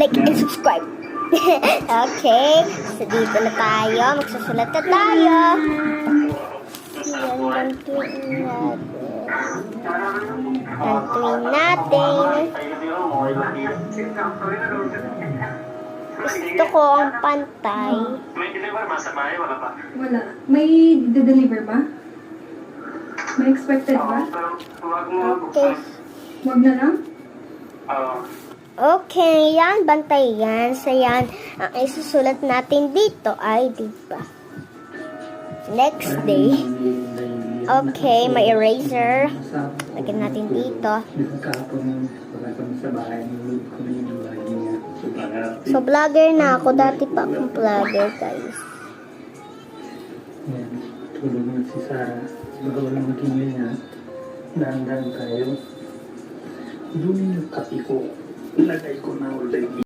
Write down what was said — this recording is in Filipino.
like, and subscribe. Okay, so dito na tayo. Magsusulat na tayo. Yan, gantuin natin. Gantuin natin. Gusto ko ang pantay. May deliver ba sa bahay? Wala pa? Wala. May de-deliver ba? May expected ba? Huwag mo Okay. Wag na lang? Okay, yan. Bantay yan. So, yan. Ang isusulat natin dito ay, diba? Next day. Okay, may eraser. Lagyan natin dito. So, vlogger na ako. Dati pa akong vlogger, guys. Yan, tulog na si Sarah. Baka walang magingay niya. Dahan-dahan tayo. Doon yung kape ko. Ilagay ko na ulit.